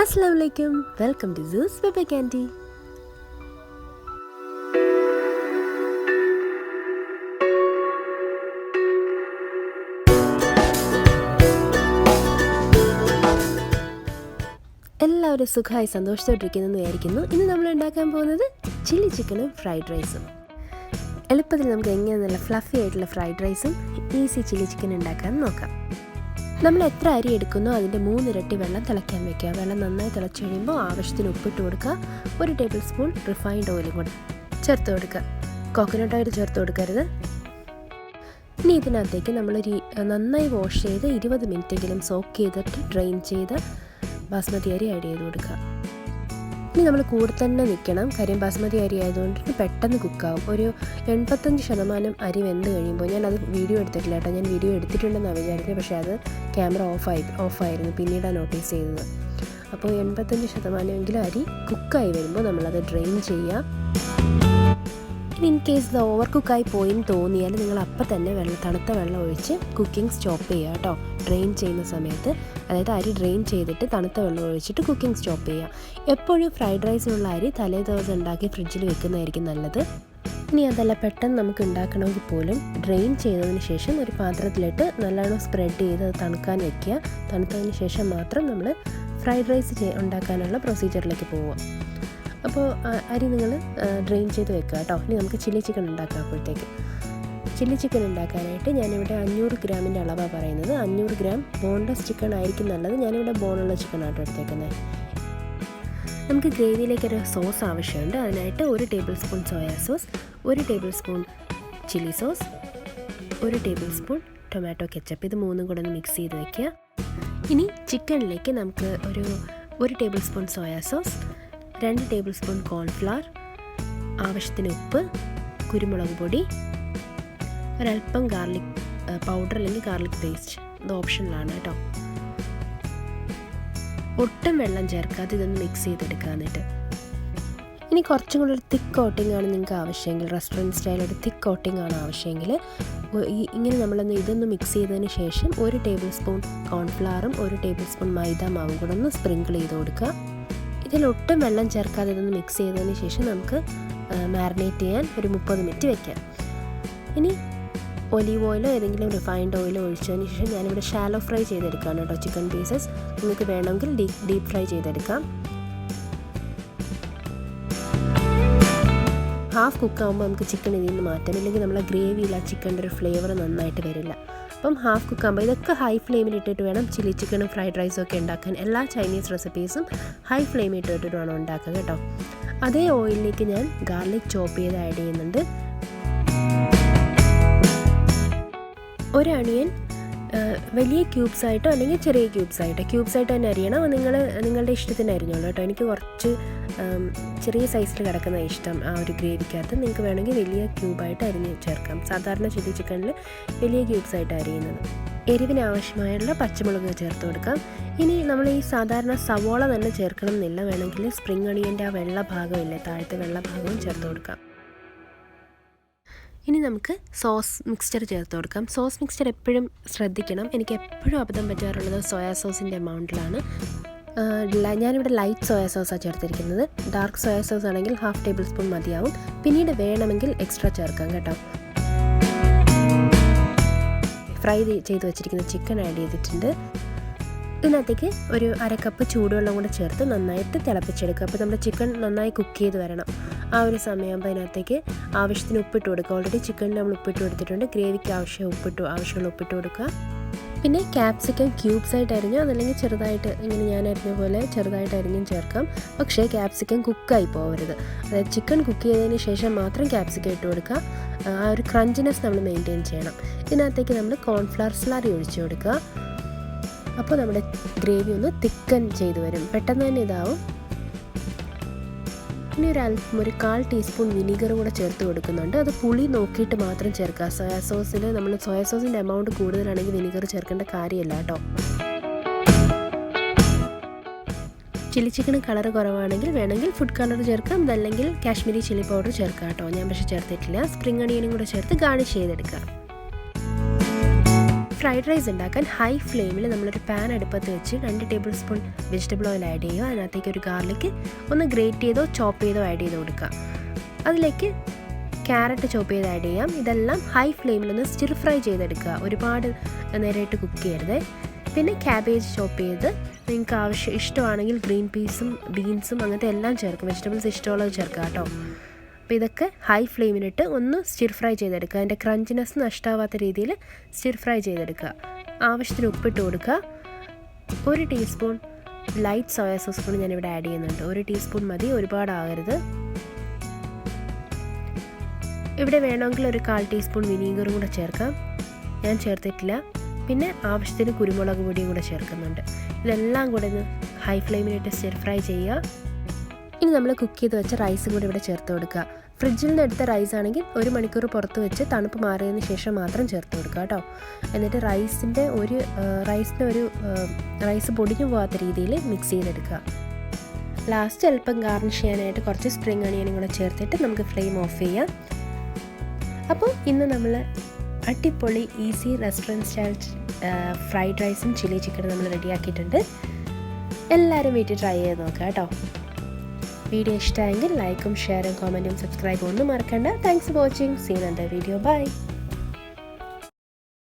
Assalamualaikum, welcome to Zeus Pepe Candy. എല്ലാവരും സുഖമായി സന്തോഷത്തോട്ടിരിക്കുന്നെന്ന് വിചാരിക്കുന്നു. ഇന്ന് നമ്മൾ ഉണ്ടാക്കാൻ പോകുന്നത് ചില്ലി ചിക്കനും ഫ്രൈഡ് റൈസും. എളുപ്പത്തിൽ നമുക്ക് എങ്ങനെ നല്ല ഫ്ലഫി ആയിട്ടുള്ള ഫ്രൈഡ് റൈസും ഈസി ചില്ലി ചിക്കൻ ഉണ്ടാക്കാൻ നോക്കാം. നമ്മൾ എത്ര അരി എടുക്കുന്നോ അതിൻ്റെ 3 ഇരട്ടി വെള്ളം തിളയ്ക്കാൻ വെക്കുക. വെള്ളം നന്നായി തിളച്ച് കഴിയുമ്പോൾ ആവശ്യത്തിന് ഉപ്പിട്ട് കൊടുക്കുക. 1 ടേബിൾ സ്പൂൺ റിഫൈൻഡ് ഓയിലും കൂടെ ചേർത്ത് കൊടുക്കുക. കോക്കനട്ട് ഓയിൽ ചേർത്ത് കൊടുക്കരുത്. ഇനി ഇതിനകത്തേക്ക് നമ്മൾ നന്നായി വാഷ് ചെയ്ത് 20 മിനിറ്റെങ്കിലും സോക്ക് ചെയ്തിട്ട് ഡ്രെയിൻ ചെയ്ത് ബാസ്മതി അരി ആഡ് ചെയ്ത് കൊടുക്കുക. ഇനി നമ്മൾ കൂടെ തന്നെ നിൽക്കണം. കാര്യം ബാസ്മതി അരി ആയതുകൊണ്ട് പെട്ടെന്ന് കുക്കാവും. ഒരു 85% അരി വെന്ത് കഴിയുമ്പോൾ ഞാനത് വീഡിയോ എടുത്തിട്ടില്ല കേട്ടോ. ഞാൻ വീഡിയോ എടുത്തിട്ടുണ്ടെന്നാണ് വിചാരിച്ചത്. പക്ഷേ അത് ക്യാമറ ഓഫായിരുന്നു. പിന്നീടാണ് നോട്ടീസ് ചെയ്തത്. അപ്പോൾ 85% അരി കുക്കായി വരുമ്പോൾ നമ്മളത് ഡ്രെയിൻ ചെയ്യുക. ഇനി ഇൻ കേസ് ഇത് ഓവർ കുക്കായി പോയിന്ന് തോന്നിയാൽ നിങ്ങൾ അപ്പം തന്നെ തണുത്ത വെള്ളം ഒഴിച്ച് കുക്കിംഗ് സ്റ്റോപ്പ് ചെയ്യുക കേട്ടോ. ഡ്രെയിൻ ചെയ്യുന്ന സമയത്ത്, അതായത് അരി ഡ്രെയിൻ ചെയ്തിട്ട് തണുത്ത വെള്ളം ഒഴിച്ചിട്ട് കുക്കിംഗ് സ്റ്റോപ്പ് ചെയ്യുക. എപ്പോഴും ഫ്രൈഡ് റൈസിനുള്ള അരി തലേ ദിവസം ഉണ്ടാക്കി ഫ്രിഡ്ജിൽ വെക്കുന്നതായിരിക്കും നല്ലത്. ഇനി അതല്ല പെട്ടെന്ന് നമുക്ക് ഉണ്ടാക്കണമെങ്കിൽ പോലും ഡ്രെയിൻ ചെയ്തതിന് ശേഷം ഒരു പാത്രത്തിലിട്ട് നല്ലോണം സ്പ്രെഡ് ചെയ്ത് അത് തണുക്കാൻ വയ്ക്കുക. തണുത്തതിന് ശേഷം മാത്രം നമ്മൾ ഫ്രൈഡ് റൈസ് ഉണ്ടാക്കാനുള്ള പ്രൊസീജിയറിലേക്ക് പോവുക. അപ്പോൾ അരി നിങ്ങൾ ഡ്രെയിൻ ചെയ്ത് വെക്കുക കേട്ടോ. ഇനി നമുക്ക് ചില്ലി ചിക്കൻ ഉണ്ടാക്കാം. അപ്പോഴത്തേക്ക് ചില്ലി ചിക്കൻ ഉണ്ടാക്കാനായിട്ട് ഞാനിവിടെ 500 ഗ്രാമിൻ്റെ അളവാണ് പറയുന്നത്. 500 ഗ്രാം ബോൺലെസ് ചിക്കൻ ആയിരിക്കും നല്ലത്. ഞാനിവിടെ ബോണുള്ള ചിക്കനാട്ടോ എടുത്തേക്കുന്നത്. നമുക്ക് ഗ്രേവിയിലേക്കൊരു സോസ് ആവശ്യമുണ്ട്. അതിനായിട്ട് 1 table spoon soya sauce, 1 table spoon chilli sauce, 1 table spoon tomato ketchup. ഇത് 3 കൂടെ ഒന്ന് മിക്സ് ചെയ്ത് വയ്ക്കുക. ഇനി ചിക്കനിലേക്ക് നമുക്ക് 1 table spoon soya sauce, 2 table spoon cornflour, ആവശ്യത്തിന് ഉപ്പ്, കുരുമുളക് പൊടി, ഒരൽപ്പം ഗാർലിക് പൗഡർ അല്ലെങ്കിൽ ഗാർലിക് പേസ്റ്റ്. ഇത് ഓപ്ഷനിലാണ് കേട്ടോ. ഒട്ടും വെള്ളം ചേർക്കാതെ ഇതൊന്ന് മിക്സ് ചെയ്തെടുക്കുക. എന്നിട്ട് ഇനി കുറച്ചും കൂടി ഒരു തിക്ക് കോട്ടിംഗ് ആണ് നിങ്ങൾക്ക് ആവശ്യമെങ്കിൽ, റെസ്റ്റോറൻറ്റ് സ്റ്റൈൽ ഒരു തിക്ക് കോട്ടിംഗ് ആണ് ആവശ്യമെങ്കിൽ ഇങ്ങനെ ഇതൊന്ന് മിക്സ് ചെയ്തതിന് ശേഷം 1 ടേബിൾ സ്പൂൺ കോൺഫ്ലവറും 1 ടേബിൾ സ്പൂൺ മൈദ മാവും കൂടെ ഒന്ന് സ്പ്രിങ്കിൾ ചെയ്ത് കൊടുക്കുക. ഇതിലൊട്ടും വെള്ളം ചേർക്കാതെ ഇതൊന്ന് മിക്സ് ചെയ്തതിന് ശേഷം നമുക്ക് മാരിനേറ്റ് ചെയ്യാൻ ഒരു 30 മിനിറ്റ് വെക്കാം. ഇനി ഒലീവ് ഓയിലോ ഏതെങ്കിലും റിഫൈൻഡ് ഓയിലോ ഒഴിച്ചതിന് ശേഷം ഞാനിവിടെ ഷാലോ ഫ്രൈ ചെയ്തെടുക്കുകയാണ് കേട്ടോ ചിക്കൻ പീസസ്. നിങ്ങൾക്ക് വേണമെങ്കിൽ ഡീപ്പ് ഫ്രൈ ചെയ്തെടുക്കാം. ഹാഫ് കുക്കാകുമ്പോൾ നമുക്ക് ചിക്കൻ ഇതിൽ നിന്ന് മാറ്റാം. ഇല്ലെങ്കിൽ നമ്മളെ ഗ്രേവിയിൽ ആ ചിക്കൻ്റെ ഒരു ഫ്ലേവർ നന്നായിട്ട് വരില്ല. അപ്പം ഹാഫ് കുക്കാകുമ്പോൾ ഇതൊക്കെ ഹൈ ഫ്ലെയിമിൽ ഇട്ടിട്ട് വേണം ചില്ലി ചിക്കനും ഫ്രൈഡ് റൈസും ഒക്കെ ഉണ്ടാക്കാൻ. എല്ലാ ചൈനീസ് റെസിപ്പീസും ഹൈ ഫ്ലെയിമിൽ ഇട്ടിട്ട് വേണം ഉണ്ടാക്കുക കേട്ടോ. അതേ ഓയിലിലേക്ക് ഞാൻ ഗാർലിക് ചോപ്പ് ചെയ്ത് ആഡ് ചെയ്യുന്നുണ്ട്. ഒരു അണിയൻ വലിയ ക്യൂബ്സായിട്ടോ അല്ലെങ്കിൽ ചെറിയ ക്യൂബ്സായിട്ട് തന്നെ അരിയണം. നിങ്ങളുടെ ഇഷ്ടത്തിന് അരിഞ്ഞോളൂ കേട്ടോ. എനിക്ക് കുറച്ച് ചെറിയ സൈസിൽ കിടക്കുന്ന ഇഷ്ടം ആ ഒരു ഗ്രേവിക്കകത്ത്. നിങ്ങൾക്ക് വേണമെങ്കിൽ വലിയ ക്യൂബായിട്ട് അരിഞ്ഞ് ചേർക്കാം. സാധാരണ ചില്ലി ചിക്കനിൽ വലിയ ക്യൂബ്സായിട്ട് അരിയുന്നത്. എരിവിന് ആവശ്യമായുള്ള പച്ചമുളക് ചേർത്ത് കൊടുക്കാം. ഇനി നമ്മൾ ഈ സാധാരണ സവോള തന്നെ ചേർക്കണം എന്നില്ല. വേണമെങ്കിൽ സ്പ്രിംഗ് ഒണിയൻ്റെ ആ വെള്ള ഭാഗമില്ലേ, താഴത്തെ വെള്ള ഭാഗവും ചേർത്ത് കൊടുക്കാം. ഇനി നമുക്ക് സോസ് മിക്സ്ചർ ചേർത്ത് കൊടുക്കാം. സോസ് മിക്സ്ചർ എപ്പോഴും ശ്രദ്ധിക്കണം. എനിക്ക് എപ്പോഴും അബദ്ധം പറ്റാറുള്ളത് സോയാ സോസിൻ്റെ എമൗണ്ടിലാണ്. ഞാനിവിടെ ലൈറ്റ് സോയാ സോസാണ് ചേർത്തിരിക്കുന്നത്. ഡാർക്ക് സോയാ സോസ് ആണെങ്കിൽ 1/2 ടേബിൾ സ്പൂൺ മതിയാവും. പിന്നീട് വേണമെങ്കിൽ എക്സ്ട്രാ ചേർക്കാം കേട്ടോ. ഫ്രൈ ചെയ്ത് വെച്ചിരിക്കുന്ന ചിക്കൻ ആഡ് ചെയ്തിട്ടുണ്ട്. ഇതിനകത്തേക്ക് ഒരു 1/2 കപ്പ് ചൂടുവെള്ളം കൂടെ ചേർത്ത് നന്നായിട്ട് തിളപ്പിച്ചെടുക്കുക. അപ്പോൾ നമ്മുടെ ചിക്കൻ നന്നായി കുക്ക് ചെയ്ത് വരണം. ആ ഒരു സമയമാകുമ്പോൾ അതിനകത്തേക്ക് ആവശ്യത്തിന് ഉപ്പിട്ട് കൊടുക്കുക. ഓൾറെഡി ചിക്കനിൽ നമ്മൾ ഉപ്പിട്ട് കൊടുത്തിട്ടുണ്ട്. ഗ്രേവിക്ക് ആവശ്യമുള്ള ഉപ്പിട്ട് കൊടുക്കുക. പിന്നെ ക്യാപ്സിക്കം ക്യൂബ്സായിട്ട് അരിഞ്ഞോ അതല്ലെങ്കിൽ ചെറുതായിട്ട് ഇങ്ങനെ ഞാൻ അരിഞ്ഞ പോലെ ചെറുതായിട്ട് അരിഞ്ഞും ചേർക്കാം. പക്ഷേ ക്യാപ്സിക്കം കുക്കായി പോകരുത്. അതായത് ചിക്കൻ കുക്ക് ചെയ്തതിന് ശേഷം മാത്രം ക്യാപ്സിക്കം ഇട്ട് കൊടുക്കുക. ആ ഒരു ക്രഞ്ചിനെസ് നമ്മൾ മെയിൻറ്റെയിൻ ചെയ്യണം. ഇതിനകത്തേക്ക് നമ്മൾ കോൺഫ്ലവർ സ്ലറി ഒഴിച്ച് കൊടുക്കുക. അപ്പോൾ നമ്മുടെ ഗ്രേവി ഒന്ന് തിക്കൻ ചെയ്ത് വരും. പെട്ടെന്ന് തന്നെ ഇതാവും. ഇനി ഒരു 1/4 ടീസ്പൂൺ വിനീഗർ കൂടെ ചേർത്ത് കൊടുക്കുന്നുണ്ട്. അത് പുളി നോക്കിയിട്ട് മാത്രം ചേർക്കുക. സോയാ സോസിൻ്റെ എമൗണ്ട് കൂടുതലാണെങ്കിൽ വിനീഗർ ചേർക്കേണ്ട കാര്യമില്ല കേട്ടോ. ചില്ലി ചിക്കന് കളർ കുറവാണെങ്കിൽ വേണമെങ്കിൽ ഫുഡ് കളർ ചേർക്കാം. അതല്ലെങ്കിൽ കാശ്മീരി ചില്ലി പൗഡർ ചേർക്കാം കേട്ടോ. ഞാൻ പക്ഷേ ചേർത്തിട്ടില്ല. സ്പ്രിംഗ് ഒണിയനും കൂടെ ചേർത്ത് ഗാർണിഷ് ചെയ്തെടുക്കാം. ഫ്രൈഡ് റൈസ് ഉണ്ടാക്കാൻ ഹൈ ഫ്ലെയിമിൽ നമ്മളൊരു പാൻ അടുപ്പത്ത് വെച്ച് 2 table spoon vegetable oil add ചെയ്യുക. അതിനകത്തേക്ക് ഒരു ഗാർലിക്ക് ഒന്ന് ഗ്രേറ്റ് ചെയ്തോ ചോപ്പ് ചെയ്തോ ആഡ് ചെയ്ത് കൊടുക്കുക. അതിലേക്ക് ക്യാരറ്റ് ചോപ്പ് ചെയ്ത് ആഡ് ചെയ്യാം. ഇതെല്ലാം ഹൈ ഫ്ലെയിമിലൊന്ന് സ്റ്റിർ ഫ്രൈ ചെയ്തെടുക്കുക. ഒരുപാട് നേരമായിട്ട് കുക്ക് ചെയ്യരുത്. പിന്നെ ക്യാബേജ് ചോപ്പ് ചെയ്ത് നിങ്ങൾക്ക് ഇഷ്ടമാണെങ്കിൽ ഗ്രീൻ പീസും ബീൻസും അങ്ങനത്തെ എല്ലാം ചേർക്കും. വെജിറ്റബിൾസ് ഇഷ്ടമുള്ളത് ചേർക്കുക കേട്ടോ. അപ്പോൾ ഇതൊക്കെ ഹൈ ഫ്ലെയിമിലിട്ട് ഒന്ന് സ്റ്റിർ ഫ്രൈ ചെയ്തെടുക്കുക. അതിൻ്റെ ക്രഞ്ചിനെസ് നഷ്ടമാവാത്ത രീതിയിൽ സ്റ്റിർ ഫ്രൈ ചെയ്തെടുക്കുക. ആവശ്യത്തിന് ഉപ്പിട്ട് കൊടുക്കുക. 1 ടീസ്പൂൺ ലൈറ്റ് സോയ സോസ് കൂടി ഞാനിവിടെ ആഡ് ചെയ്യുന്നുണ്ട്. 1 ടീസ്പൂൺ മതി, ഒരുപാടാകരുത്. ഇവിടെ വേണമെങ്കിൽ ഒരു 1/4 ടീസ്പൂൺ വിനീഗറും കൂടെ ചേർക്കാം. ഞാൻ ചേർത്തിട്ടില്ല. പിന്നെ ആവശ്യത്തിന് കുരുമുളക് പൊടിയും കൂടെ ചേർക്കുന്നുണ്ട്. ഇതെല്ലാം കൂടെ ഒന്ന് ഹൈ ഫ്ലെയിമിലിട്ട് സ്റ്റിർ ഫ്രൈ ചെയ്യുക. ഇനി നമ്മൾ കുക്ക് ചെയ്ത് വെച്ച റൈസും കൂടി ഇവിടെ ചേർത്ത് കൊടുക്കുക. ഫ്രിഡ്ജിൽ നിന്ന് എടുത്ത റൈസ് ആണെങ്കിൽ 1 മണിക്കൂർ പുറത്ത് വെച്ച് തണുപ്പ് മാറിയതിന് ശേഷം മാത്രം ചേർത്ത് കൊടുക്കുക കേട്ടോ. എന്നിട്ട് റൈസ് പൊടിഞ്ഞു പോകാത്ത രീതിയിൽ മിക്സ് ചെയ്തെടുക്കുക. ലാസ്റ്റ് അല്പം ഗാർണിഷ് ചെയ്യാനായിട്ട് കുറച്ച് സ്പ്രിംഗ് അണിയനും കൂടെ ചേർത്തിട്ട് നമുക്ക് ഫ്ലെയിം ഓഫ് ചെയ്യാം. അപ്പോൾ ഇന്ന് നമ്മൾ അടിപൊളി ഈസി റെസ്റ്റോറൻറ്റ് സ്റ്റൈൽ ഫ്രൈഡ് റൈസും ചില്ലി ചിക്കനും നമ്മൾ റെഡിയാക്കിയിട്ടുണ്ട്. എല്ലാവരും വീട്ടിൽ ട്രൈ ചെയ്ത് നോക്കുക കേട്ടോ. വീഡിയോ ഇഷ്ടമായെങ്കിൽ ലൈക്കും ഷെയറും കമൻറ്റും സബ്സ്ക്രൈബും ഒന്നും മറക്കണ്ട. Thanks for watching. See you in another video. By.